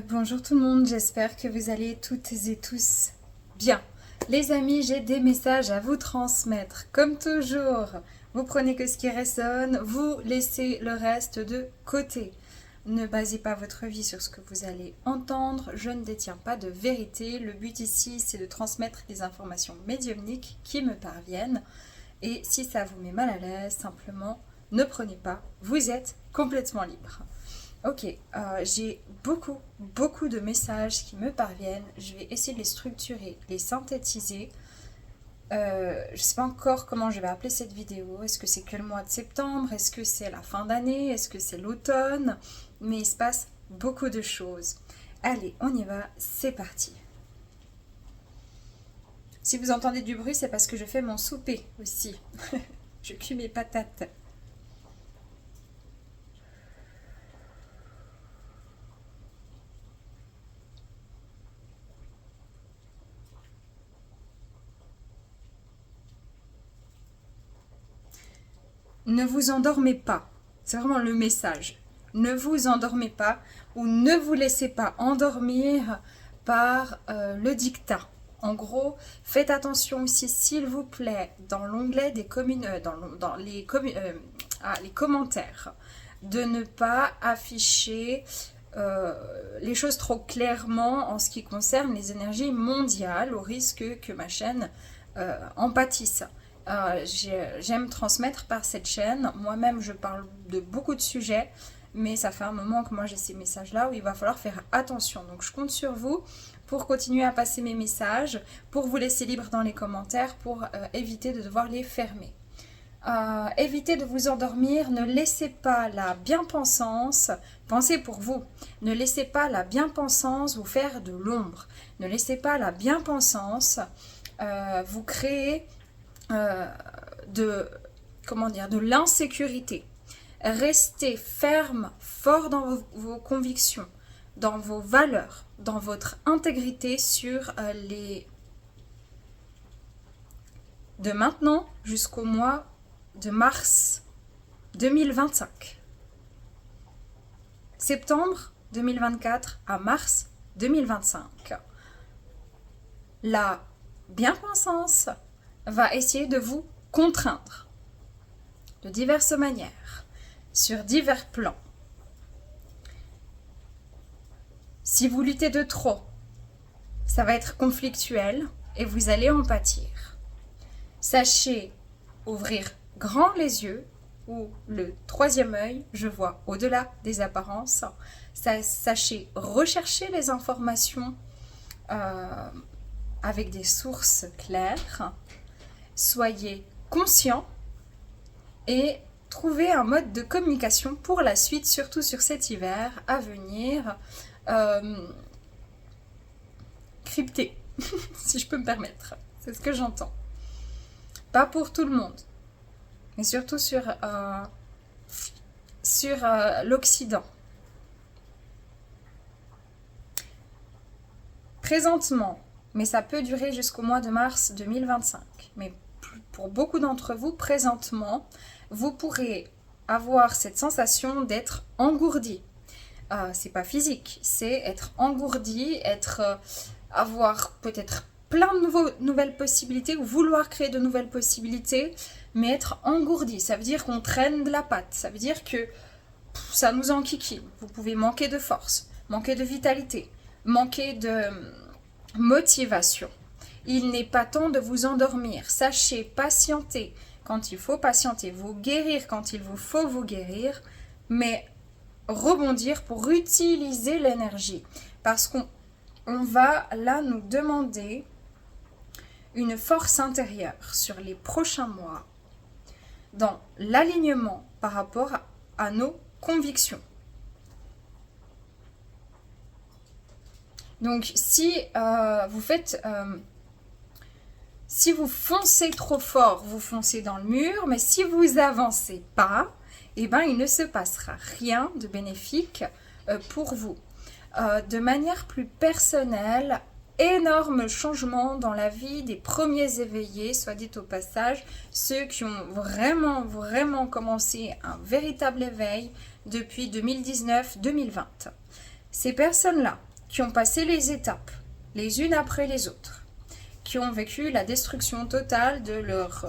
Bonjour tout le monde, j'espère que vous allez toutes et tous bien. Les amis, j'ai des messages à vous transmettre. Comme toujours, vous prenez que ce qui résonne, vous laissez le reste de côté. Ne basez pas votre vie sur ce que vous allez entendre, je ne détiens pas de vérité. Le but ici, c'est de transmettre des informations médiumniques qui me parviennent. Et si ça vous met mal à l'aise, simplement, ne prenez pas, vous êtes complètement libre. Ok, j'ai beaucoup de messages qui me parviennent. Je vais essayer de les structurer, les synthétiser. Je ne sais pas encore comment je vais appeler cette vidéo. Est-ce que c'est que le mois de septembre? Est-ce que c'est la fin d'année? Est-ce que c'est l'automne? Mais il se passe beaucoup de choses. Allez, on y va, c'est parti. Si vous entendez du bruit, c'est parce que je fais mon souper aussi. Je cuis mes patates. Ne vous endormez pas. C'est vraiment le message. Ne vous endormez pas ou ne vous laissez pas endormir par le dictat. En gros, faites attention aussi, s'il vous plaît, dans l'onglet des dans les commentaires, de ne pas afficher les choses trop clairement en ce qui concerne les énergies mondiales, au risque que ma chaîne en pâtisse. J'aime transmettre par cette chaîne. Moi-même, je parle de beaucoup de sujets, mais ça fait un moment que moi j'ai ces messages-là où il va falloir faire attention. Donc je compte sur vous pour continuer à passer mes messages, pour vous laisser libre dans les commentaires, pour éviter de devoir les fermer. Évitez de vous endormir, ne laissez pas la bien-pensance, pensez pour vous, ne laissez pas la bien-pensance vous faire de l'ombre, ne laissez pas la bien-pensance vous créer de l'insécurité. Restez ferme, fort dans vos convictions, dans vos valeurs, dans votre intégrité sur de maintenant jusqu'au mois de mars 2025. Septembre 2024 à mars 2025. La bien-pensance va essayer de vous contraindre de diverses manières, sur divers plans. Si vous luttez de trop, ça va être conflictuel et vous allez en pâtir. Sachez ouvrir grand les yeux ou le troisième œil, je vois au-delà des apparences. Sachez rechercher les informations avec des sources claires. Soyez conscient et trouvez un mode de communication pour la suite, surtout sur cet hiver à venir, crypté, si je peux me permettre. C'est ce que j'entends. Pas pour tout le monde, mais surtout sur l'Occident. Présentement, mais ça peut durer jusqu'au mois de mars 2025. Mais pour beaucoup d'entre vous, présentement, vous pourrez avoir cette sensation d'être engourdi. C'est pas physique, c'est être engourdi, avoir peut-être plein de nouvelles possibilités ou vouloir créer de nouvelles possibilités, mais être engourdi. Ça veut dire qu'on traîne de la patte, ça veut dire que ça nous enquiquine. Vous pouvez manquer de force, manquer de vitalité, manquer de motivation. Il n'est pas temps de vous endormir. Sachez patienter quand il faut patienter, vous guérir quand il vous faut vous guérir, mais rebondir pour utiliser l'énergie. Parce qu'on va là nous demander une force intérieure sur les prochains mois dans l'alignement par rapport à nos convictions. Donc si si vous foncez trop fort, vous foncez dans le mur, mais si vous avancez pas, eh ben, il ne se passera rien de bénéfique pour vous. De manière plus personnelle, énorme changement dans la vie des premiers éveillés, soit dit au passage, ceux qui ont vraiment commencé un véritable éveil depuis 2019-2020. Ces personnes-là qui ont passé les étapes, les unes après les autres, qui ont vécu la destruction totale de leur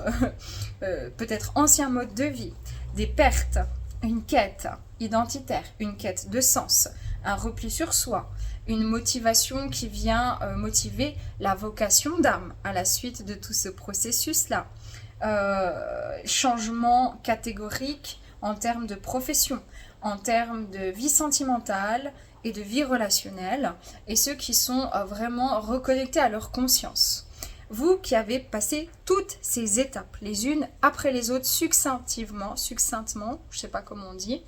peut-être ancien mode de vie, des pertes, une quête identitaire, une quête de sens, un repli sur soi, une motivation qui vient motiver la vocation d'âme à la suite de tout ce processus-là. Changement catégorique en termes de profession, en termes de vie sentimentale et de vie relationnelle, et ceux qui sont vraiment reconnectés à leur conscience. Vous qui avez passé toutes ces étapes, les unes après les autres, succinctement, je ne sais pas comment on dit,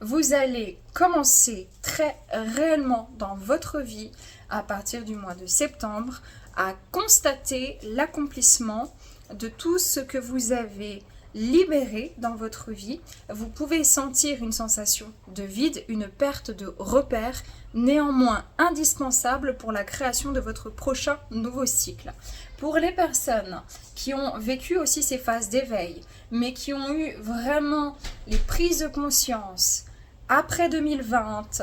vous allez commencer très réellement dans votre vie, à partir du mois de septembre, à constater l'accomplissement de tout ce que vous avez libéré dans votre vie. Vous pouvez sentir une sensation de vide, une perte de repères, néanmoins indispensable pour la création de votre prochain nouveau cycle. Pour les personnes qui ont vécu aussi ces phases d'éveil, mais qui ont eu vraiment les prises de conscience après 2020,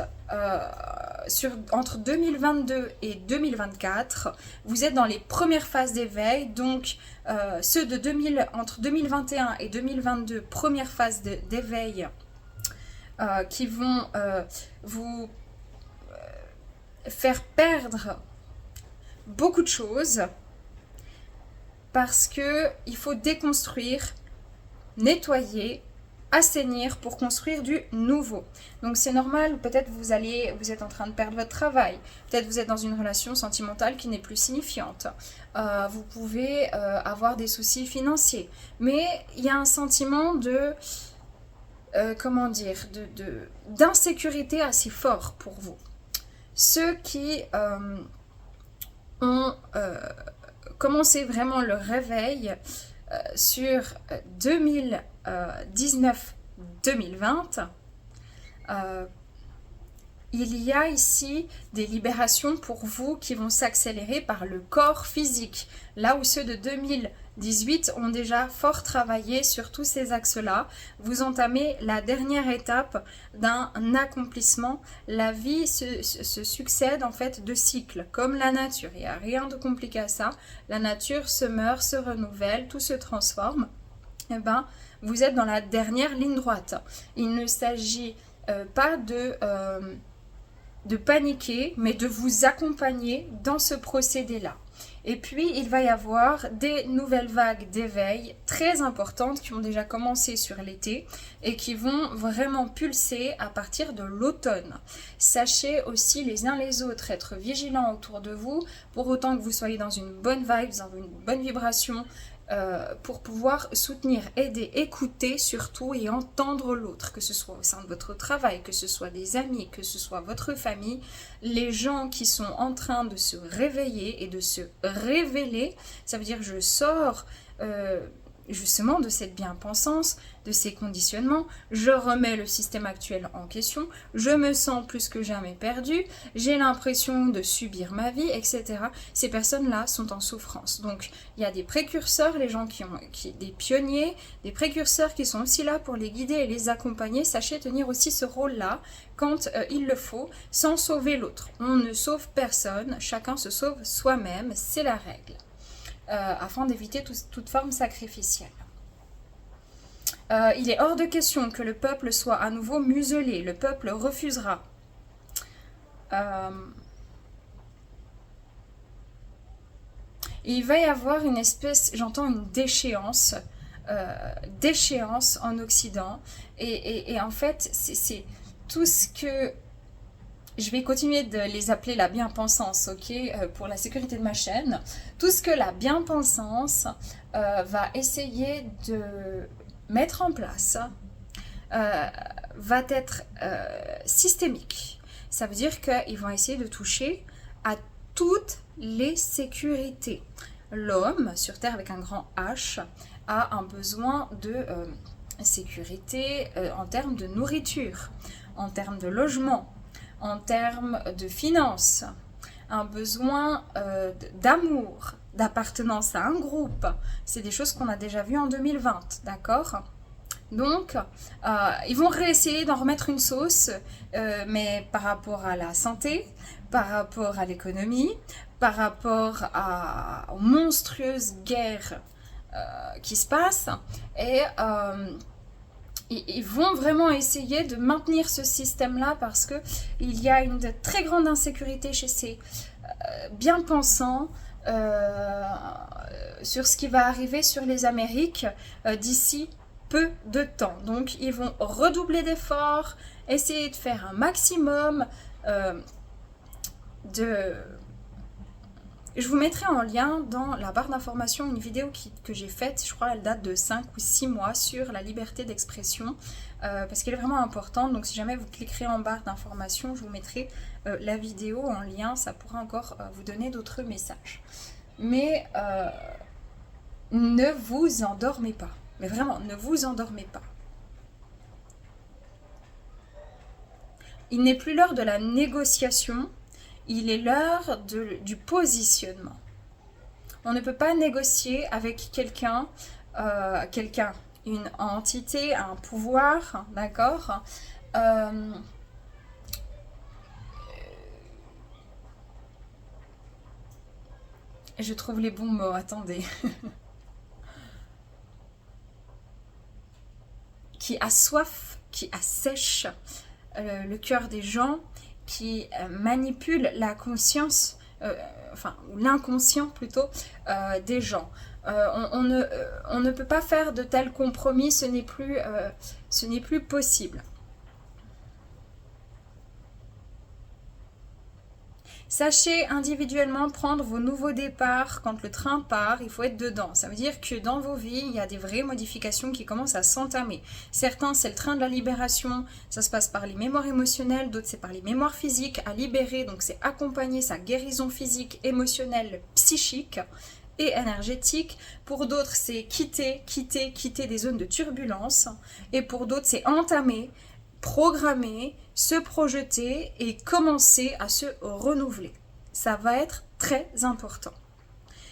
entre 2022 et 2024, vous êtes dans les premières phases d'éveil, donc ceux de entre 2021 et 2022, première phase d'éveil, qui vont vous faire perdre beaucoup de choses, parce qu'il faut déconstruire, nettoyer, assainir pour construire du nouveau. Donc c'est normal, peut-être vous êtes en train de perdre votre travail, peut-être vous êtes dans une relation sentimentale qui n'est plus signifiante, vous pouvez avoir des soucis financiers, mais il y a un sentiment de d'insécurité assez fort pour vous. Ceux qui ont commencé vraiment le réveil sur 2019-2020, il y a ici des libérations pour vous qui vont s'accélérer par le corps physique, là où ceux de 2018 ont déjà fort travaillé sur tous ces axes-là. Vous entamez la dernière étape d'un accomplissement. La vie se succède en fait de cycles, comme la nature. Il n'y a rien de compliqué à ça. La nature se meurt, se renouvelle, tout se transforme. Eh ben, vous êtes dans la dernière ligne droite. Il ne s'agit pas de paniquer, mais de vous accompagner dans ce procédé-là. Et puis, il va y avoir des nouvelles vagues d'éveil très importantes qui ont déjà commencé sur l'été et qui vont vraiment pulser à partir de l'automne. Sachez aussi les uns les autres être vigilants autour de vous, pour autant que vous soyez dans une bonne vibe, dans une bonne vibration, pour pouvoir soutenir, aider, écouter surtout et entendre l'autre, que ce soit au sein de votre travail, que ce soit des amis, que ce soit votre famille, les gens qui sont en train de se réveiller et de se révéler. Ça veut dire je sors justement de cette bien-pensance, de ces conditionnements, je remets le système actuel en question, je me sens plus que jamais perdue, j'ai l'impression de subir ma vie, etc. Ces personnes-là sont en souffrance. Donc il y a des précurseurs, les gens des pionniers, des précurseurs qui sont aussi là pour les guider et les accompagner. Sachez tenir aussi ce rôle-là quand il le faut, sans sauver l'autre. On ne sauve personne, chacun se sauve soi-même, c'est la règle. Afin d'éviter toute forme sacrificielle. Il est hors de question que le peuple soit à nouveau muselé. Le peuple refusera. Il va y avoir une espèce, j'entends une déchéance en Occident. Et en fait, c'est tout ce que... Je vais continuer de les appeler la bien-pensance, ok, pour la sécurité de ma chaîne. Tout ce que la bien-pensance va essayer de mettre en place va être systémique. Ça veut dire qu'ils vont essayer de toucher à toutes les sécurités. L'homme, sur Terre avec un grand H, a un besoin de sécurité en termes de nourriture, en termes de logement, en termes de finances, un besoin d'amour, d'appartenance à un groupe. C'est des choses qu'on a déjà vues en 2020, d'accord ? Donc, ils vont réessayer d'en remettre une sauce, mais par rapport à la santé, par rapport à l'économie, par rapport aux monstrueuses guerres qui se passent, et ils vont vraiment essayer de maintenir ce système-là parce que il y a une très grande insécurité chez ces bien-pensants sur ce qui va arriver sur les Amériques d'ici peu de temps. Donc ils vont redoubler d'efforts, essayer de faire un maximum de... Je vous mettrai en lien dans la barre d'information une vidéo que j'ai faite, je crois elle date de 5 ou 6 mois, sur la liberté d'expression, parce qu'elle est vraiment importante. Donc si jamais vous cliquerez en barre d'information, je vous mettrai la vidéo en lien, ça pourra encore vous donner d'autres messages. Mais ne vous endormez pas, mais vraiment, ne vous endormez pas. Il n'est plus l'heure de la négociation, il est l'heure du positionnement. On ne peut pas négocier avec quelqu'un, une entité, un pouvoir, d'accord, je trouve les bons mots, attendez. Qui assoiffe, qui assèche le cœur des gens, qui manipule la conscience, ou l'inconscient plutôt, des gens. On ne peut pas faire de tels compromis, ce n'est plus possible. Sachez individuellement prendre vos nouveaux départs quand le train part, il faut être dedans. Ça veut dire que dans vos vies, il y a des vraies modifications qui commencent à s'entamer. Certains, c'est le train de la libération, ça se passe par les mémoires émotionnelles, d'autres, c'est par les mémoires physiques à libérer, donc c'est accompagner sa guérison physique, émotionnelle, psychique et énergétique. Pour d'autres, c'est quitter des zones de turbulence. Et pour d'autres, c'est entamer, programmer, se projeter et commencer à se renouveler. Ça va être très important.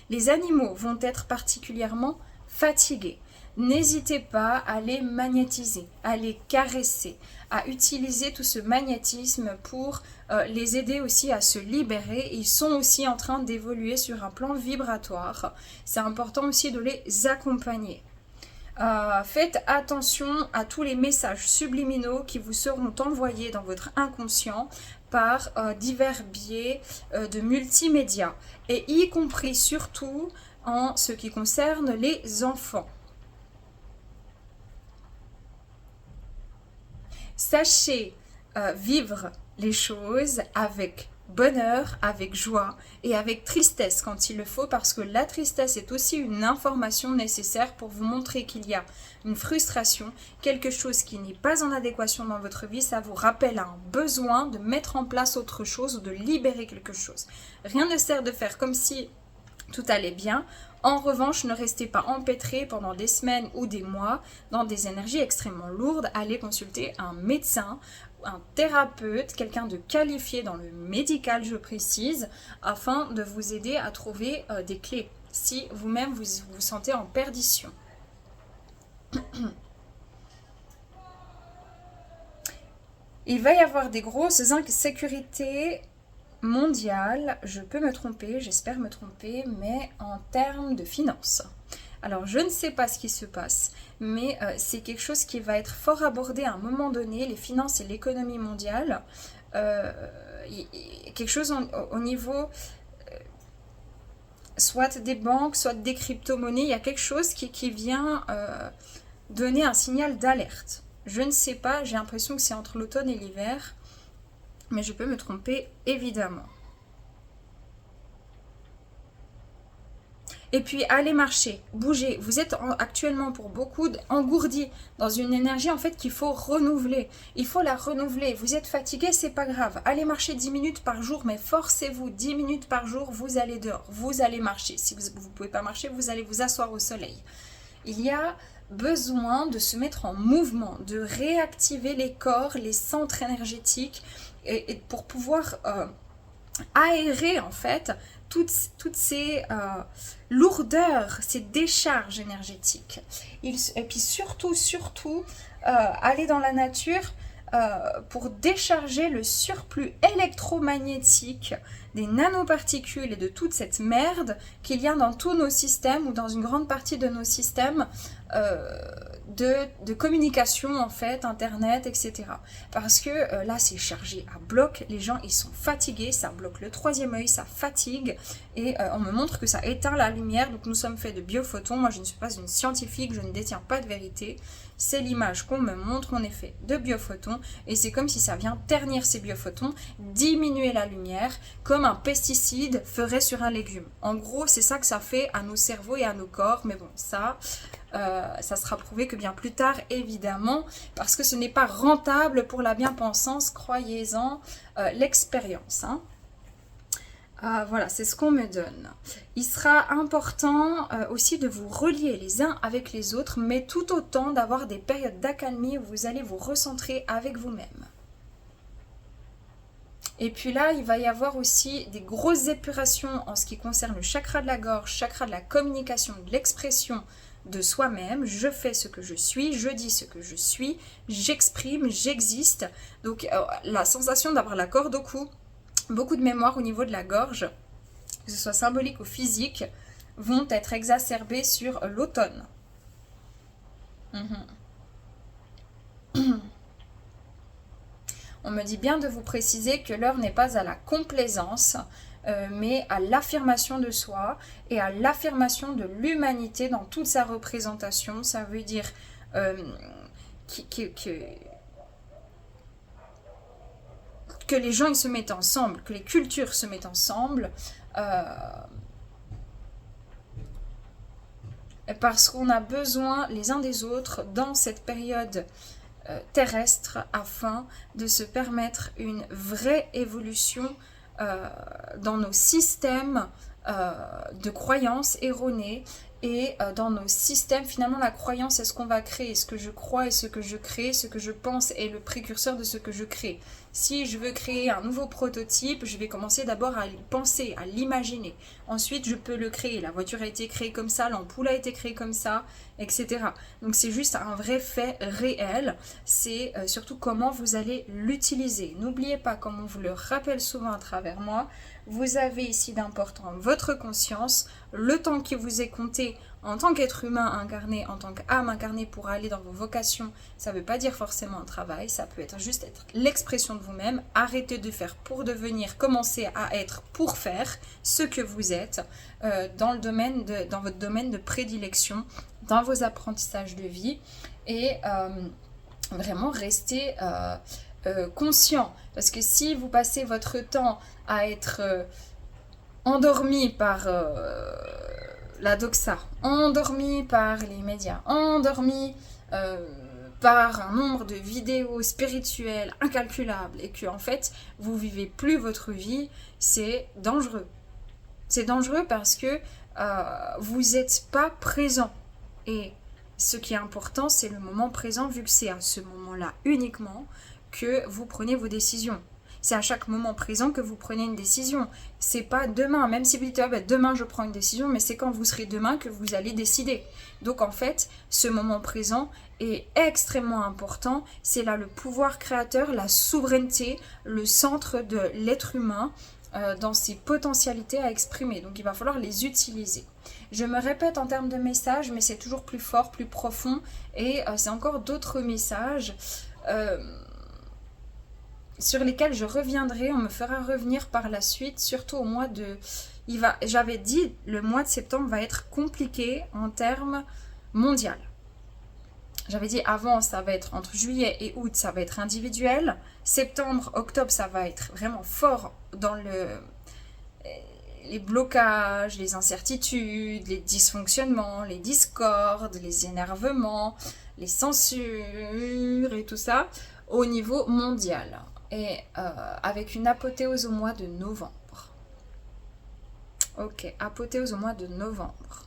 Les animaux vont être particulièrement fatigués. N'hésitez pas à les magnétiser, à les caresser, à utiliser tout ce magnétisme pour les aider aussi à se libérer. Ils sont aussi en train d'évoluer sur un plan vibratoire. C'est important aussi de les accompagner. Faites attention à tous les messages subliminaux qui vous seront envoyés dans votre inconscient par divers biais de multimédia, et y compris surtout en ce qui concerne les enfants. Sachez vivre les choses avec bonheur, avec joie et avec tristesse quand il le faut, parce que la tristesse est aussi une information nécessaire pour vous montrer qu'il y a une frustration, quelque chose qui n'est pas en adéquation dans votre vie. Ça vous rappelle un besoin de mettre en place autre chose ou de libérer quelque chose. Rien ne sert de faire comme si tout allait bien. En revanche, ne restez pas empêtrés pendant des semaines ou des mois dans des énergies extrêmement lourdes. Allez consulter un médecin, un thérapeute, quelqu'un de qualifié dans le médical, je précise, afin de vous aider à trouver des clés si vous-même vous vous sentez en perdition. Il va y avoir des grosses insécurités mondiales, je peux me tromper, j'espère me tromper, mais en termes de finances. Alors je ne sais pas ce qui se passe, mais c'est quelque chose qui va être fort abordé à un moment donné, les finances et l'économie mondiale. Quelque chose au niveau soit des banques, soit des crypto-monnaies, il y a quelque chose qui vient donner un signal d'alerte. Je ne sais pas, j'ai l'impression que c'est entre l'automne et l'hiver, mais je peux me tromper évidemment. Et puis allez marcher, bougez. Vous êtes actuellement pour beaucoup engourdis dans une énergie en fait qu'il faut renouveler. Il faut la renouveler. Vous êtes fatigué, c'est pas grave. Allez marcher 10 minutes par jour, mais forcez-vous. 10 minutes par jour, vous allez dehors, vous allez marcher. Si vous ne pouvez pas marcher, vous allez vous asseoir au soleil. Il y a besoin de se mettre en mouvement, de réactiver les corps, les centres énergétiques, et pour pouvoir aérer en fait toutes ces lourdeurs, ces décharges énergétiques. Et puis surtout, aller dans la nature pour décharger le surplus électromagnétique des nanoparticules et de toute cette merde qu'il y a dans tous nos systèmes ou dans une grande partie de nos systèmes de communication en fait, internet, etc. Parce que là c'est chargé à bloc, les gens ils sont fatigués, ça bloque le troisième œil, ça fatigue et on me montre que ça éteint la lumière, donc nous sommes faits de biophotons. Moi je ne suis pas une scientifique, je ne détiens pas de vérité, c'est l'image qu'on me montre, on est fait de biophotons et c'est comme si ça vient ternir ces biophotons, diminuer la lumière comme un pesticide ferait sur un légume. En gros c'est ça que ça fait à nos cerveaux et à nos corps, mais bon ça sera prouvé que bien plus tard évidemment, parce que ce n'est pas rentable pour la bien-pensance, croyez-en l'expérience, hein. Voilà, c'est ce qu'on me donne. Il sera important aussi de vous relier les uns avec les autres, mais tout autant d'avoir des périodes d'accalmie où vous allez vous recentrer avec vous-même. Et puis là, il va y avoir aussi des grosses épurations en ce qui concerne le chakra de la gorge, chakra de la communication, de l'expression de soi-même. Je fais ce que je suis, je dis ce que je suis, j'exprime, j'existe. Donc la sensation d'avoir la corde au cou, beaucoup de mémoire au niveau de la gorge, que ce soit symbolique ou physique, vont être exacerbées sur l'automne. On me dit bien de vous préciser que l'heure n'est pas à la complaisance, mais à l'affirmation de soi et à l'affirmation de l'humanité dans toute sa représentation. Ça veut dire que les gens ils se mettent ensemble, que les cultures se mettent ensemble, parce qu'on a besoin les uns des autres dans cette période terrestre afin de se permettre une vraie évolution dans nos systèmes de croyances erronées et dans nos systèmes. Finalement la croyance est ce qu'on va créer, ce que je crois est ce que je crée, ce que je pense est le précurseur de ce que je crée. Si je veux créer un nouveau prototype, je vais commencer d'abord à penser, à l'imaginer. Ensuite, je peux le créer. La voiture a été créée comme ça, l'ampoule a été créée comme ça, etc. Donc c'est juste un vrai fait réel. C'est surtout comment vous allez l'utiliser. N'oubliez pas, comme on vous le rappelle souvent à travers moi, vous avez ici d'important votre conscience, le temps qui vous est compté en tant qu'être humain incarné, en tant qu'âme incarnée pour aller dans vos vocations. Ça ne veut pas dire forcément un travail, ça peut être juste être l'expression de vous-même. Arrêtez de faire pour devenir, commencez à être pour faire ce que vous êtes dans votre domaine de prédilection, dans vos apprentissages de vie et vraiment restez conscient. Parce que si vous passez votre temps à être endormi par la doxa, endormi par les médias, endormi par un nombre de vidéos spirituelles incalculables et que en fait vous vivez plus votre vie, c'est dangereux. C'est dangereux parce que vous n'êtes pas présent. Et ce qui est important, c'est le moment présent, vu que c'est à ce moment-là uniquement que vous prenez vos décisions. C'est à chaque moment présent que vous prenez une décision. C'est pas demain, même si vous dites demain je prends une décision, mais c'est quand vous serez demain que vous allez décider. Donc en fait, ce moment présent est extrêmement important. C'est là le pouvoir créateur, la souveraineté, le centre de l'être humain dans ses potentialités à exprimer. Donc il va falloir les utiliser. Je me répète en termes de messages, mais c'est toujours plus fort, plus profond. Et c'est encore d'autres messages sur lesquels je reviendrai, on me fera revenir par la suite, surtout au mois de... J'avais dit, le mois de septembre va être compliqué en termes mondial. J'avais dit avant, ça va être entre juillet et août, ça va être individuel. Septembre, octobre, ça va être vraiment fort dans les blocages, les incertitudes, les dysfonctionnements, les discordes, les énervements, les censures et tout ça au niveau mondial. Et avec une apothéose au mois de novembre. Ok, apothéose au mois de novembre.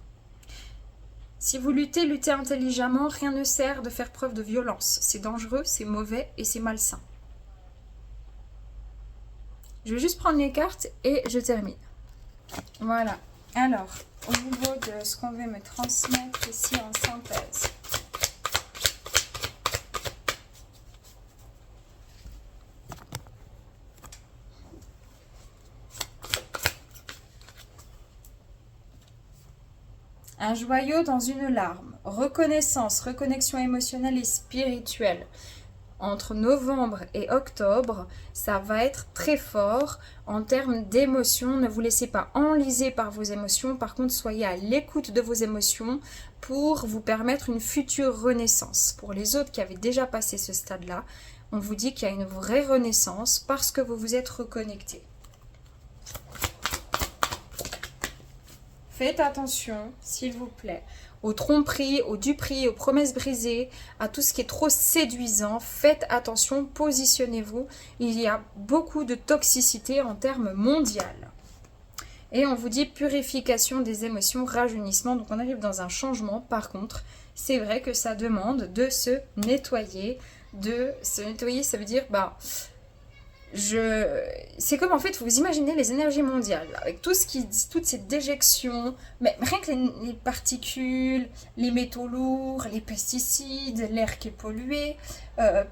Si vous luttez, luttez intelligemment, rien ne sert de faire preuve de violence. C'est dangereux, c'est mauvais et c'est malsain. Je vais juste prendre les cartes et je termine. Voilà. Alors, au niveau de ce qu'on veut me transmettre ici en synthèse. Un joyau dans une larme. Reconnaissance, reconnexion émotionnelle et spirituelle. Entre novembre et octobre, ça va être très fort en termes d'émotions. Ne vous laissez pas enliser par vos émotions. Par contre, soyez à l'écoute de vos émotions pour vous permettre une future renaissance. Pour les autres qui avaient déjà passé ce stade-là, on vous dit qu'il y a une vraie renaissance parce que vous vous êtes reconnecté. Faites attention, s'il vous plaît, aux tromperies, aux duperies, aux promesses brisées, à tout ce qui est trop séduisant. Faites attention, positionnez-vous. Il y a beaucoup de toxicité en termes mondial. Et on vous dit purification des émotions, rajeunissement. Donc on arrive dans un changement. Par contre, c'est vrai que ça demande de se nettoyer. De se nettoyer, ça veut dire... c'est comme en fait, vous imaginez les énergies mondiales, avec tout ce toutes ces déjections, mais rien que les particules, les métaux lourds, les pesticides, l'air qui est pollué,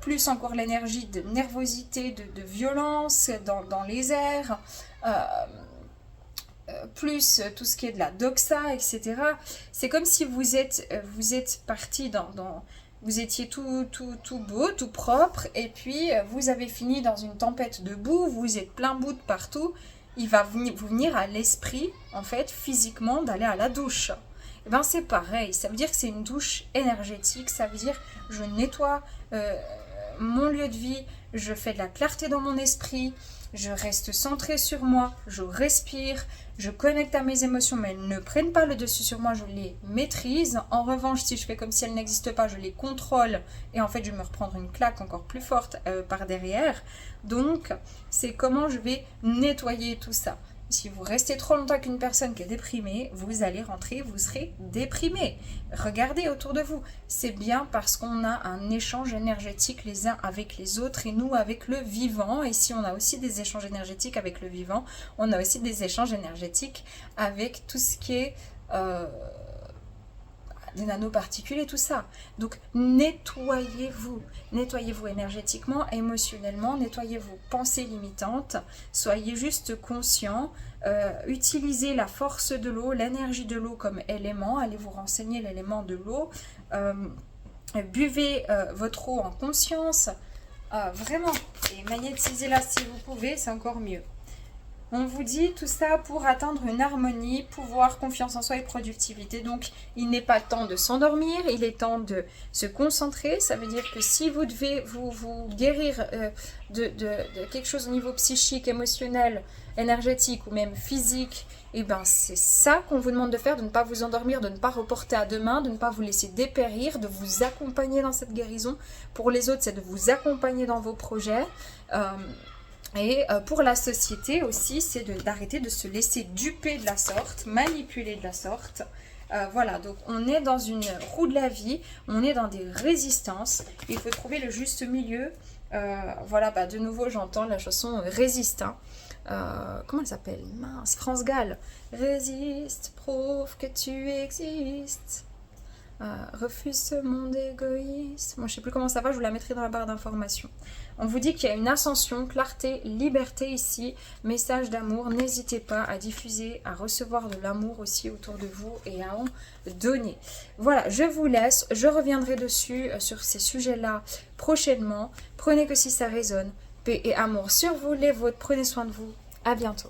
plus encore l'énergie de nervosité, de violence dans les airs, plus tout ce qui est de la doxa, etc. C'est comme si vous êtes parti vous étiez tout beau, tout propre, et puis vous avez fini dans une tempête de boue, vous êtes plein boue de partout. Il va vous venir à l'esprit, en fait, physiquement, d'aller à la douche. Et bien c'est pareil, ça veut dire que c'est une douche énergétique, ça veut dire je nettoie mon lieu de vie, je fais de la clarté dans mon esprit, je reste centrée sur moi, je respire, je connecte à mes émotions, mais elles ne prennent pas le dessus sur moi, je les maîtrise. En revanche, si je fais comme si elles n'existent pas, je les contrôle et en fait, je vais me reprendre une claque encore plus forte par derrière. Donc, c'est comment je vais nettoyer tout ça. Si vous restez trop longtemps avec une personne qui est déprimée, vous allez rentrer, vous serez déprimé. Regardez autour de vous. C'est bien parce qu'on a un échange énergétique les uns avec les autres et nous avec le vivant. Et si on a aussi des échanges énergétiques avec le vivant, on a aussi des échanges énergétiques avec tout ce qui est... des nanoparticules et tout ça. Donc nettoyez-vous énergétiquement, émotionnellement, nettoyez vos pensées limitantes, soyez juste conscient, utilisez la force de l'eau, l'énergie de l'eau comme élément, allez vous renseigner l'élément de l'eau, buvez votre eau en conscience, vraiment, et magnétisez-la si vous pouvez, c'est encore mieux. On vous dit tout ça pour atteindre une harmonie, pouvoir, confiance en soi et productivité. Donc, il n'est pas temps de s'endormir, il est temps de se concentrer. Ça veut dire que si vous devez vous guérir de quelque chose au niveau psychique, émotionnel, énergétique ou même physique, et ben c'est ça qu'on vous demande de faire, de ne pas vous endormir, de ne pas reporter à demain, de ne pas vous laisser dépérir, de vous accompagner dans cette guérison. Pour les autres, c'est de vous accompagner dans vos projets. Et pour la société aussi, c'est d'arrêter de se laisser duper de la sorte, manipuler de la sorte. Voilà, donc on est dans une roue de la vie, on est dans des résistances. Il faut trouver le juste milieu. Voilà, de nouveau, j'entends la chanson Résiste. Comment elle s'appelle? Mince, France Gall. Résiste, prouve que tu existes. Refuse ce monde égoïste. Moi, je sais plus comment ça va, je vous la mettrai dans la barre d'informations. On vous dit qu'il y a une ascension, clarté, liberté ici, message d'amour. N'hésitez pas à diffuser, à recevoir de l'amour aussi autour de vous et à en donner. Voilà, je vous laisse. Je reviendrai dessus, sur ces sujets-là prochainement. Prenez que si ça résonne. Paix et amour sur vous, les vôtres. Prenez soin de vous. À bientôt.